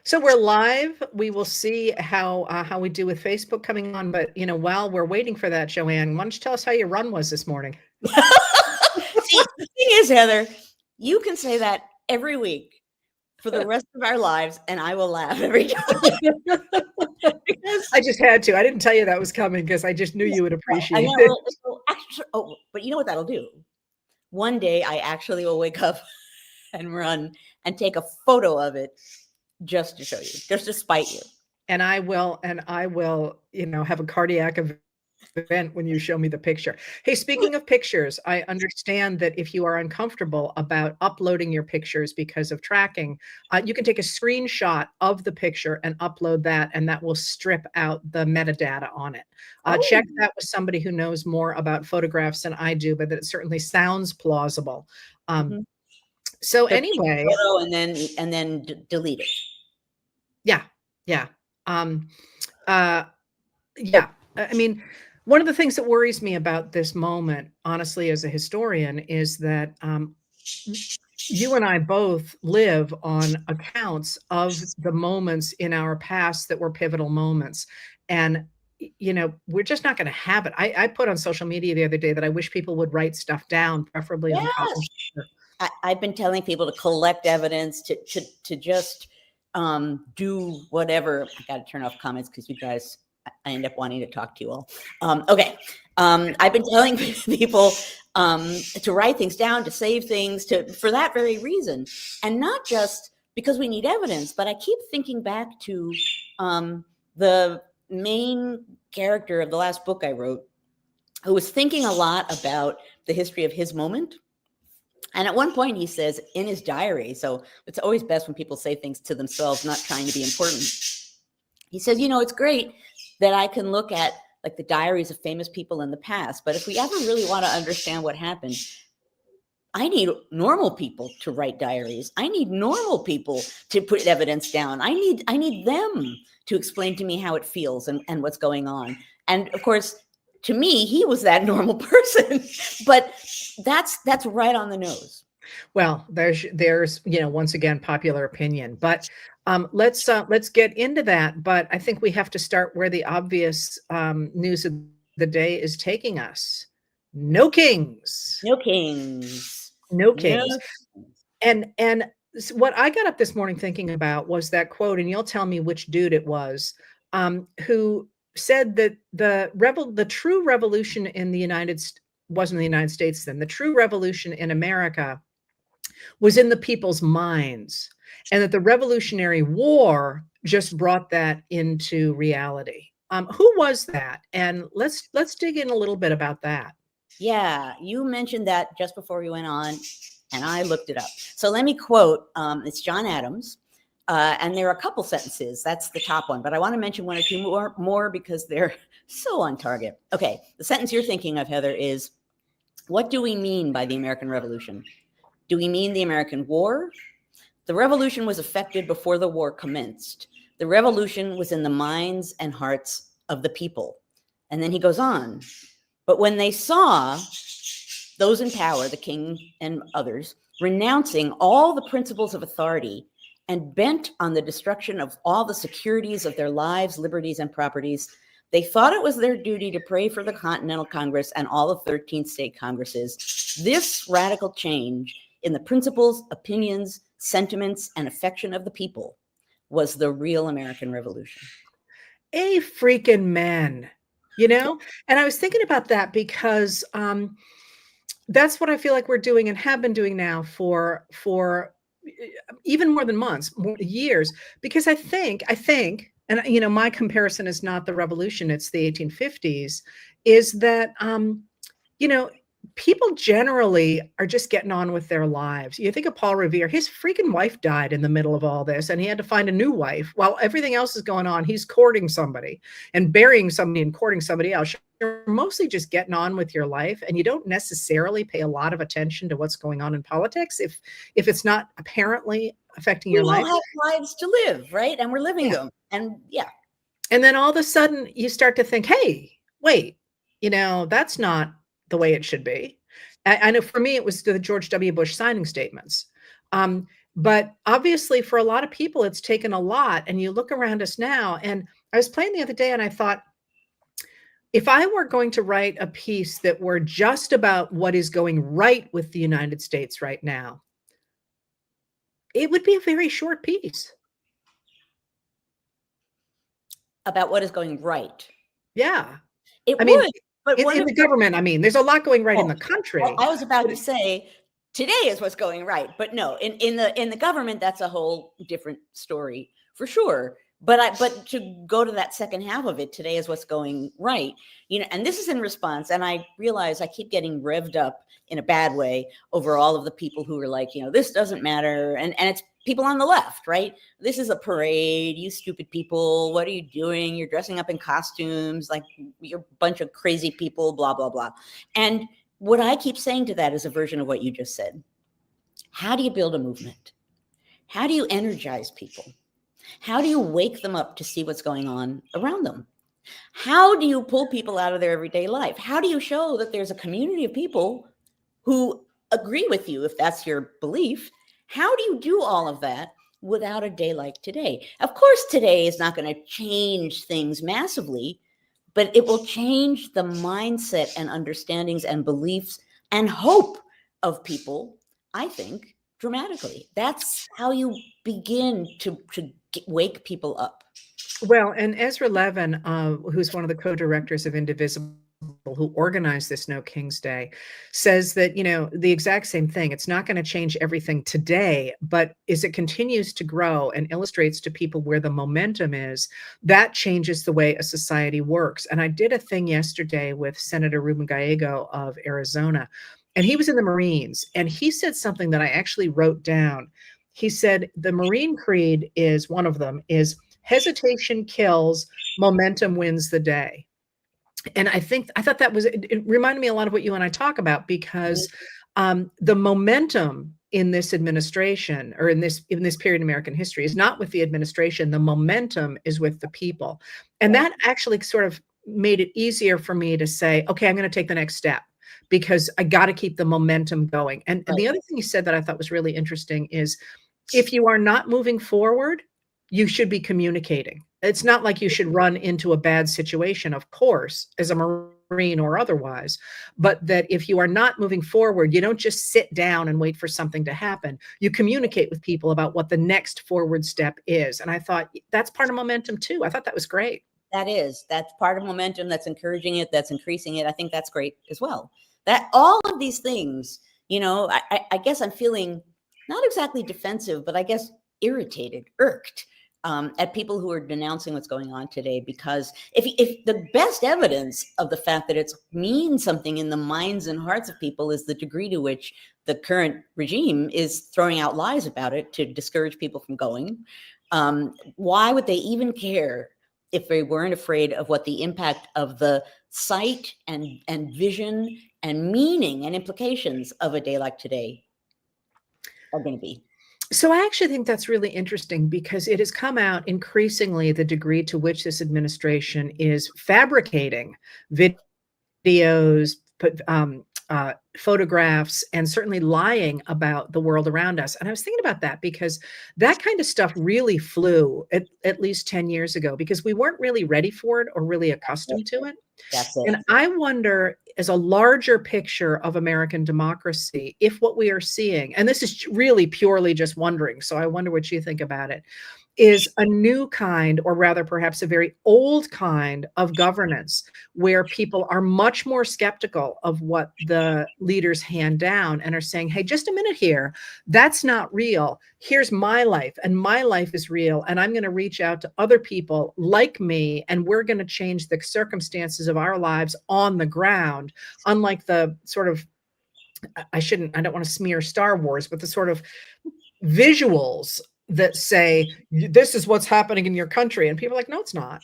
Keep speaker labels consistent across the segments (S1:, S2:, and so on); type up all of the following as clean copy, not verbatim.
S1: So we're live. We will see how we do with Facebook coming on. But while we're waiting for that, Joanne, why don't you tell us how your run was this morning?
S2: See, the thing is, Heather, you can say that every week for the rest of our lives, and I will laugh every time.
S1: Because I just had to. I didn't tell you that was coming because I just knew you would appreciate it.
S2: But you know what that'll do? One day I actually will wake up and run and take a photo of it just to show you, just to spite you.
S1: And I will, have a cardiac event when you show me the picture. Hey, speaking of pictures, I understand that if you are uncomfortable about uploading your pictures because of tracking, you can take a screenshot of the picture and upload that, and that will strip out the metadata on it. Check that with somebody who knows more about photographs than I do, but that it certainly sounds plausible. So anyway,
S2: photo and then delete it.
S1: Yeah. I mean, one of the things that worries me about this moment, honestly, as a historian, is that you and I both live on accounts of the moments in our past that were pivotal moments. And, we're just not going to have it. I put on social media the other day that I wish people would write stuff down, preferably on cotton paper.
S2: I've been telling people to collect evidence, to just do whatever. I got to turn off comments because you guys, I end up wanting to talk to you all. Okay. I've been telling people to write things down, to save things, for that very reason. And not just because we need evidence, but I keep thinking back to the main character of the last book I wrote, who was thinking a lot about the history of his moment. And at one point he says in his diary, so it's always best when people say things to themselves, not trying to be important. He says, it's great that I can look at like the diaries of famous people in the past, but if we ever really want to understand what happened, I need normal people to write diaries. I need normal people to put evidence down. I need them to explain to me how it feels and what's going on. And of course, to me, he was that normal person, but that's right on the nose.
S1: Well, there's once again, popular opinion, but let's get into that. But I think we have to start where the obvious news of the day is taking us. No kings.
S2: No kings.
S1: No kings. And what I got up this morning thinking about was that quote, and you'll tell me which dude it was, who said that the true revolution in the wasn't the United States then. The true revolution in America was in the people's minds, and that the Revolutionary War just brought that into reality. Who was that? And let's dig in a little bit about that.
S2: Yeah, you mentioned that just before we went on, and I looked it up. So let me quote, it's John Adams, and there are a couple sentences. That's the top one, but I want to mention one or two more because they're so on target. Okay, the sentence you're thinking of, Heather, is, what do we mean by the American Revolution? Do we mean the American War? The revolution was effected before the war commenced. The revolution was in the minds and hearts of the people. And then he goes on. But when they saw those in power, the king and others, renouncing all the principles of authority and bent on the destruction of all the securities of their lives, liberties, and properties, they thought it was their duty to pray for the Continental Congress and all the 13 state Congresses. This radical change in the principles, opinions, sentiments, and affection of the people was the real American Revolution.
S1: A freaking man, And I was thinking about that because that's what I feel like we're doing and have been doing now for even more than months, years, because I think, and my comparison is not the revolution, it's the 1850s, is that, people generally are just getting on with their lives. You think of Paul Revere, his freaking wife died in the middle of all this, and he had to find a new wife. While everything else is going on, he's courting somebody and burying somebody and courting somebody else. You're mostly just getting on with your life, and you don't necessarily pay a lot of attention to what's going on in politics if it's not apparently affecting your life.
S2: We all have lives to live, right? And we're living them. And
S1: and then all of a sudden you start to think, hey, wait, that's not the way it should be. I know for me, it was the George W. Bush signing statements. But obviously, for a lot of people, it's taken a lot. And you look around us now, and I was playing the other day and I thought, if I were going to write a piece that were just about what is going right with the United States right now, it would be a very short piece.
S2: About what is going right.
S1: Yeah.
S2: It
S1: I mean,
S2: would, but one
S1: in
S2: of
S1: the government, I mean, there's a lot going right in the country.
S2: I was about to say today is what's going right, but no, in the government, that's a whole different story for sure. But to go to that second half of it, today is what's going right, and this is in response. And I realize I keep getting revved up in a bad way over all of the people who are like, this doesn't matter, and it's people on the left, right? This is a parade, you stupid people. What are you doing? You're dressing up in costumes like you're a bunch of crazy people, blah, blah, blah. And what I keep saying to that is a version of what you just said. How do you build a movement? How do you energize people? How do you wake them up to see what's going on around them? How do you pull people out of their everyday life? How do you show that there's a community of people who agree with you, if that's your belief? How do you do all of that without a day like today? Of course, today is not going to change things massively, but it will change the mindset and understandings and beliefs and hope of people, I think, dramatically. That's how you begin to wake people up.
S1: Well, and Ezra Levin, who's one of the co-directors of Indivisible, who organized this No King's Day, says that, the exact same thing. It's not going to change everything today, but as it continues to grow and illustrates to people where the momentum is, that changes the way a society works. And I did a thing yesterday with Senator Ruben Gallego of Arizona, and he was in the Marines, and he said something that I actually wrote down. He said the Marine creed is one of them is hesitation kills, momentum wins the day. And I thought that was, it reminded me a lot of what you and I talk about, because the momentum in this administration, or in this period in American history, is not with the administration. The momentum is with the people. And that actually sort of made it easier for me to say, okay, I'm going to take the next step, because I got to keep the momentum going. And the other thing you said that I thought was really interesting is, if you are not moving forward, you should be communicating. It's not like you should run into a bad situation, of course, as a Marine or otherwise, but that if you are not moving forward, you don't just sit down and wait for something to happen. You communicate with people about what the next forward step is. And I thought that's part of momentum too. I thought that was great.
S2: That's part of momentum. That's encouraging it. That's increasing it. I think that's great as well. That all of these things, I guess I'm feeling not exactly defensive, but I guess irritated, irked at people who are denouncing what's going on today. Because if the best evidence of the fact that it means something in the minds and hearts of people is the degree to which the current regime is throwing out lies about it to discourage people from going, why would they even care if they weren't afraid of what the impact of the sight and vision and meaning and implications of a day like today are going to be?
S1: So I actually think that's really interesting, because it has come out increasingly the degree to which this administration is fabricating videos, photographs, and certainly lying about the world around us. And I was thinking about that, because that kind of stuff really flew at least 10 years ago, because we weren't really ready for it or really accustomed to it.
S2: That's it.
S1: And I wonder, as a larger picture of American democracy, if what we are seeing, and this is really purely just wondering, so I wonder what you think about it, is a new kind, or rather perhaps a very old kind of governance, where people are much more skeptical of what the leaders hand down and are saying, hey, just a minute here, that's not real. Here's my life, and my life is real, and I'm going to reach out to other people like me, and we're going to change the circumstances of our lives on the ground, unlike the sort of, I don't want to smear Star Wars, but the sort of visuals that say, this is what's happening in your country. And people are like, no, it's not.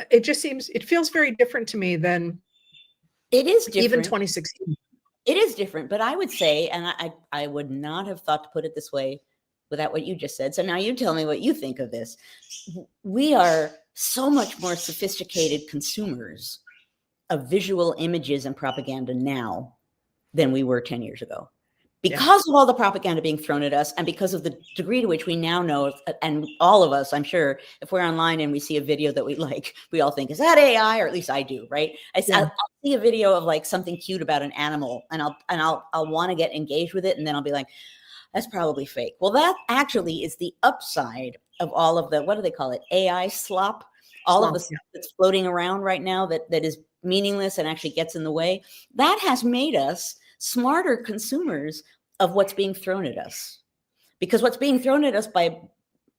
S1: It feels very different to me than
S2: it is different.
S1: Even 2016.
S2: It is different, but I would say, and I would not have thought to put it this way without what you just said. So now you tell me what you think of this. We are so much more sophisticated consumers of visual images and propaganda now than we were 10 years ago. because of all the propaganda being thrown at us, and because of the degree to which we now know, and all of us, I'm sure, if we're online and we see a video that we like, we all think, is that AI? Or at least I do, right? I'll see a video of like something cute about an animal, and I'll want to get engaged with it, and then I'll be like, that's probably fake. Well, that actually is the upside of all of the, what do they call it? AI slop. All of the stuff that's floating around right now that is meaningless and actually gets in the way. That has made us smarter consumers of what's being thrown at us, because what's being thrown at us by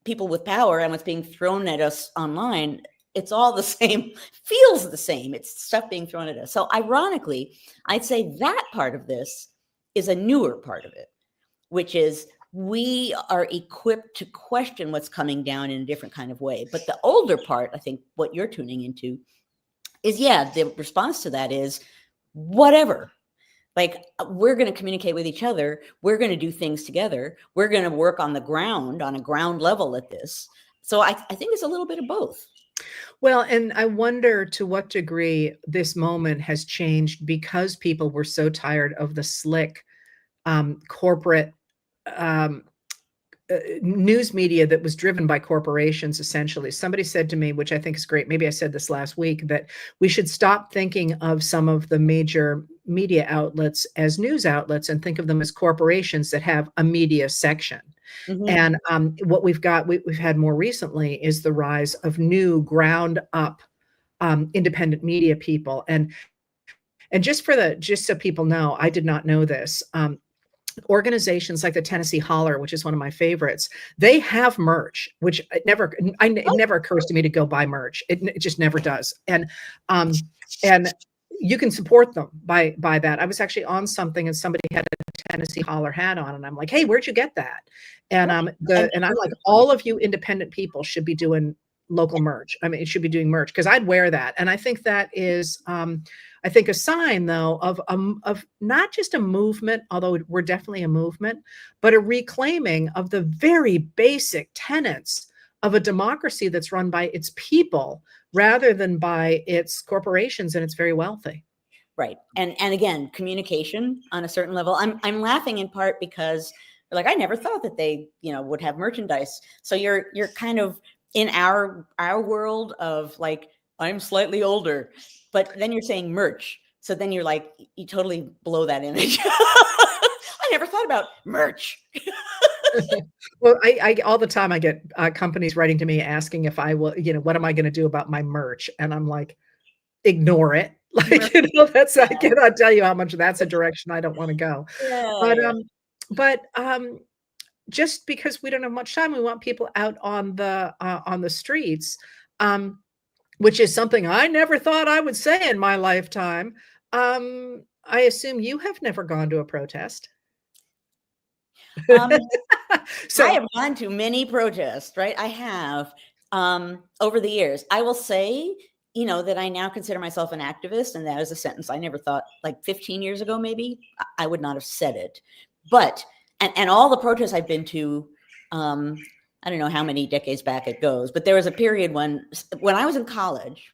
S2: people with power and what's being thrown at us online, it's all the same, feels the same. It's stuff being thrown at us. So ironically, I'd say that part of this is a newer part of it, which is we are equipped to question what's coming down in a different kind of way. But the older part, I think what you're tuning into is, the response to that is whatever. Like, we're going to communicate with each other. We're going to do things together. We're going to work on the ground, on a ground level at this. So I think it's a little bit of both.
S1: Well, and I wonder to what degree this moment has changed because people were so tired of the slick corporate news media that was driven by corporations, essentially. Somebody said to me, which I think is great, maybe I said this last week, that we should stop thinking of some of the major media outlets as news outlets and think of them as corporations that have a media section. And what we've had more recently is the rise of new ground up independent media people. And just so people know, I did not know this. Organizations like the Tennessee Holler, which is one of my favorites, they have merch, which it never occurs to me to go buy merch. It just never does. And you can support them by that. I was actually on something and somebody had a Tennessee Holler hat on, and I'm like, hey, where'd you get that? And I'm like, all of you independent people should be doing local merch. I mean, it should be doing merch, because I'd wear that. And I think that is I think a sign, though, of not just a movement, although we're definitely a movement, but a reclaiming of the very basic tenets of a democracy that's run by its people rather than by its corporations and its very wealthy.
S2: Right. And again, communication on a certain level. I'm laughing in part because, like, I never thought that they, would have merchandise. So you're kind of in our world of like, I'm slightly older, but then you're saying merch. So then you're like, you totally blow that image. I never thought about merch.
S1: Well, I all the time I get companies writing to me asking if I will, what am I going to do about my merch? And I'm like, ignore it. Like, I cannot tell you how much that's a direction I don't want to go. But just because we don't have much time, we want people out on the streets, which is something I never thought I would say in my lifetime. I assume you have never gone to a protest.
S2: So I have gone to many protests, right? I have over the years. I will say, that I now consider myself an activist, and that is a sentence I never thought, like 15 years ago, maybe I would not have said it. But and all the protests I've been to, I don't know how many decades back it goes, but there was a period when I was in college,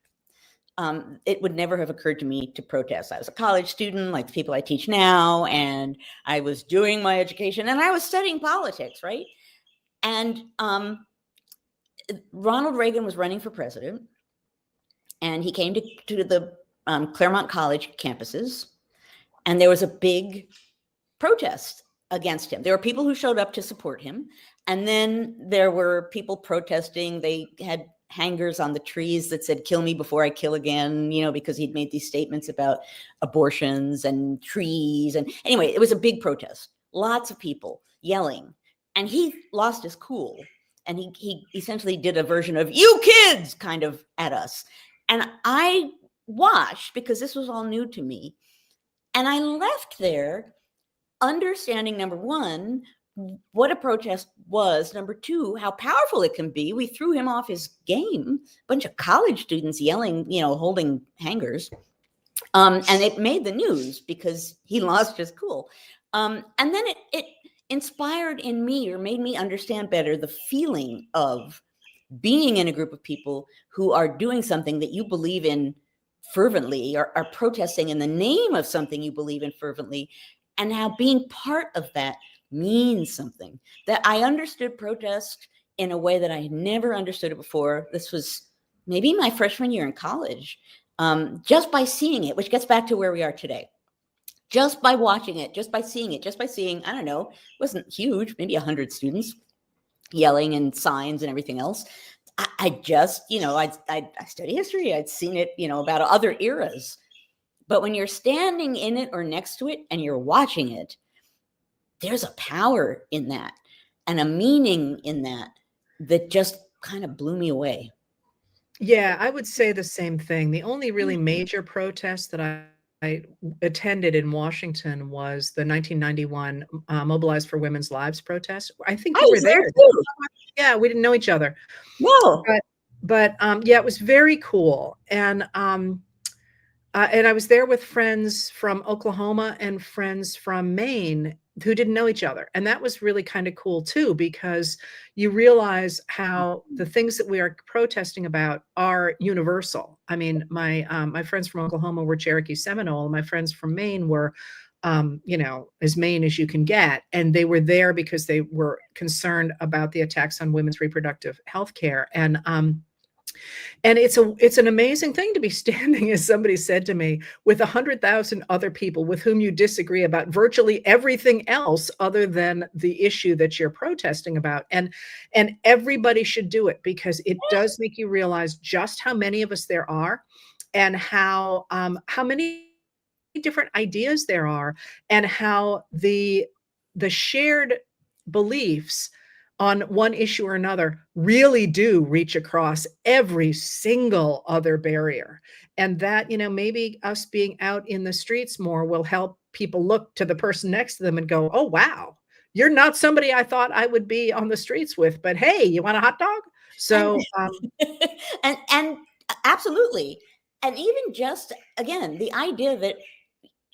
S2: it would never have occurred to me to protest. I was a college student, like the people I teach now, and I was doing my education, and I was studying politics, right? And Ronald Reagan was running for president, and he came to the Claremont College campuses, and there was a big protest against him. There were people who showed up to support him, and then there were people protesting. They had hangers on the trees that said, kill me before I kill again, because he'd made these statements about abortions and trees. And anyway, it was a big protest, lots of people yelling, and he lost his cool. And he essentially did a version of "you kids" kind of at us. And I watched, because this was all new to me. And I left there understanding, number one, what a protest was. Number two, how powerful it can be. We threw him off his game. A bunch of college students yelling, holding hangers. And it made the news because he lost his cool. And then it inspired in me, or made me understand better, the feeling of being in a group of people who are doing something that you believe in fervently, or are protesting in the name of something you believe in fervently. and how being part of that means something. That I understood protest in a way that I had never understood it before. This was maybe my freshman year in college, just by seeing it, which gets back to where we are today. Just by watching it, just by seeing it, just by seeing, I don't know, it wasn't huge, maybe 100 students yelling and signs and everything else. I just, I study history. I'd seen it, about other eras. But when you're standing in it or next to it and you're watching it, there's a power in that and a meaning in that just kind of blew me away.
S1: Yeah, I would say the same thing. The only really major protest that I attended in Washington was the 1991 Mobilize for Women's Lives protest. I think
S2: I
S1: you were
S2: was there
S1: there.
S2: too.
S1: Yeah, we didn't know each other.
S2: No.
S1: But yeah, it was very cool. And I was there with friends from Oklahoma and friends from Maine who didn't know each other. And that was really kind of cool too, because you realize how the things that we are protesting about are universal. I mean, my friends from Oklahoma were Cherokee Seminole, and my friends from Maine were as Maine as you can get. And they were there because they were concerned about the attacks on women's reproductive health care. And it's an amazing thing to be standing, as somebody said to me, with 100,000 other people with whom you disagree about virtually everything else other than the issue that you're protesting about. And everybody should do it, because it does make you realize just how many of us there are, and how many different ideas there are, and how the shared beliefs on one issue or another really do reach across every single other barrier. And that, maybe us being out in the streets more will help people look to the person next to them and go, oh, wow, you're not somebody I thought I would be on the streets with, but hey, you want a hot dog? So,
S2: and absolutely. And even just, again, the idea that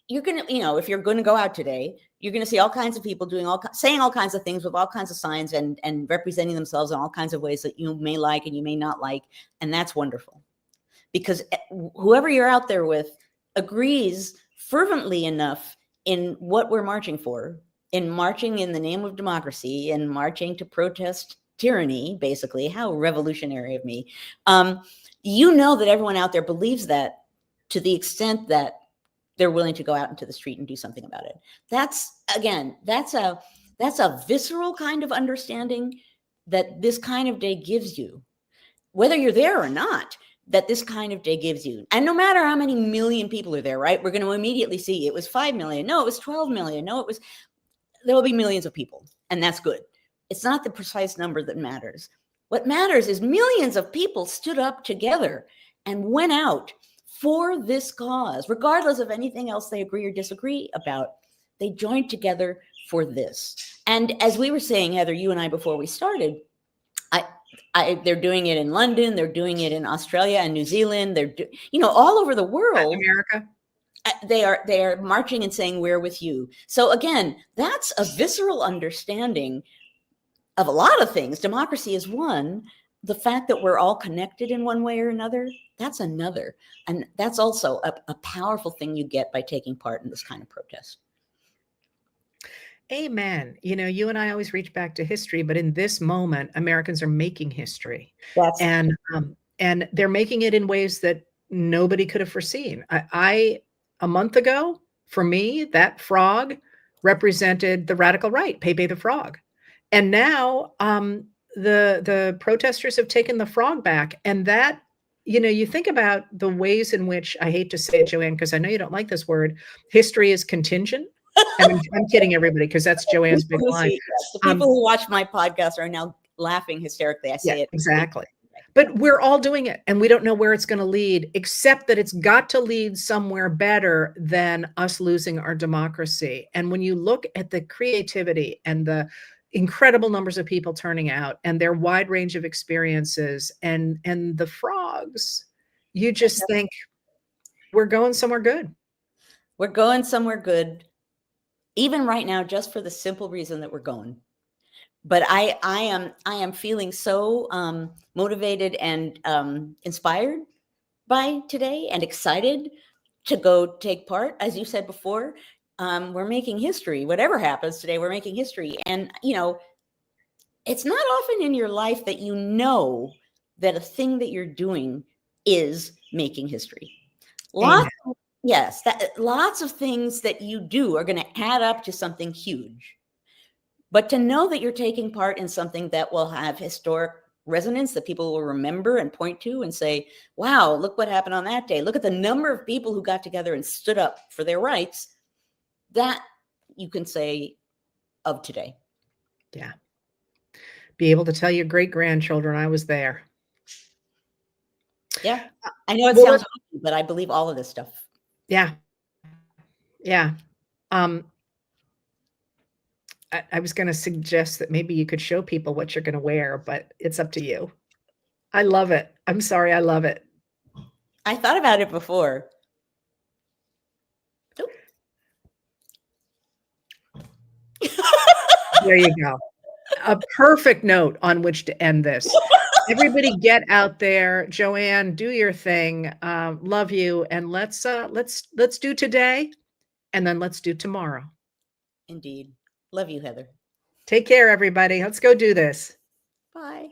S2: you're going to, if you're going to go out today, you're going to see all kinds of people saying all kinds of things with all kinds of signs and representing themselves in all kinds of ways that you may like and you may not like. And that's wonderful, because whoever you're out there with agrees fervently enough in what we're marching for, in marching in the name of democracy and marching to protest tyranny, basically. How revolutionary of me. That everyone out there believes that, to the extent that they're willing to go out into the street and do something about it. That's a visceral kind of understanding that this kind of day gives you, whether you're there or not, that this kind of day gives you. And no matter how many million people are there, right? We're going to immediately see it was 5 million. No, it was 12 million. No, there will be millions of people. And that's good. It's not the precise number that matters. What matters is millions of people stood up together and went out for this cause, regardless of anything else they agree or disagree about. They joined together for this. And as we were saying, Heather, you and I, before we started, they're doing it in London, they're doing it in Australia and New Zealand, they're all over the world.
S1: America.
S2: They are marching and saying, we're with you. So again, that's a visceral understanding of a lot of things. Democracy is one. The fact that we're all connected in one way or another, that's another. And that's also a powerful thing you get by taking part in this kind of protest.
S1: Amen. You and I always reach back to history, but in this moment, Americans are making history. And they're making it in ways that nobody could have foreseen. A month ago, for me, that frog represented the radical right, Pepe the Frog. And now the protesters have taken the frog back. And that, you think about the ways in which, I hate to say it, Joanne, because I know you don't like this word, history is contingent. I mean, I'm kidding everybody, because that's Joanne's big line.
S2: The people who watch my podcast are now laughing hysterically. I say it.
S1: Exactly. But we're all doing it, and we don't know where it's going to lead, except that it's got to lead somewhere better than us losing our democracy. And when you look at the creativity and the incredible numbers of people turning out and their wide range of experiences and the frogs, you just think we're going somewhere good.
S2: We're going somewhere good, even right now, just for the simple reason that we're going. But I am feeling so motivated and inspired by today, and excited to go take part. As you said before, we're making history. Whatever happens today, we're making history. And, you know, it's not often in your life that you know that a thing that you're doing is making history.
S1: Amen.
S2: Yes, lots of things that you do are going to add up to something huge. But to know that you're taking part in something that will have historic resonance, that people will remember and point to and say, wow, look what happened on that day. Look at the number of people who got together and stood up for their rights. That you can say of today.
S1: Yeah. Be able to tell your great-grandchildren I was there.
S2: Yeah. I know it
S1: Well,
S2: sounds hokey, but I believe all of this stuff.
S1: yeah. Yeah. I was going to suggest that maybe you could show people what you're going to wear, but it's up to you. I love it. I'm sorry. I love it.
S2: I thought about it before.
S1: There you go. A perfect note on which to end this. Everybody get out there. Joanne, do your thing. Love you. And let's do today, and then let's do tomorrow.
S2: Indeed. Love you, Heather.
S1: Take care, everybody. Let's go do this.
S2: Bye.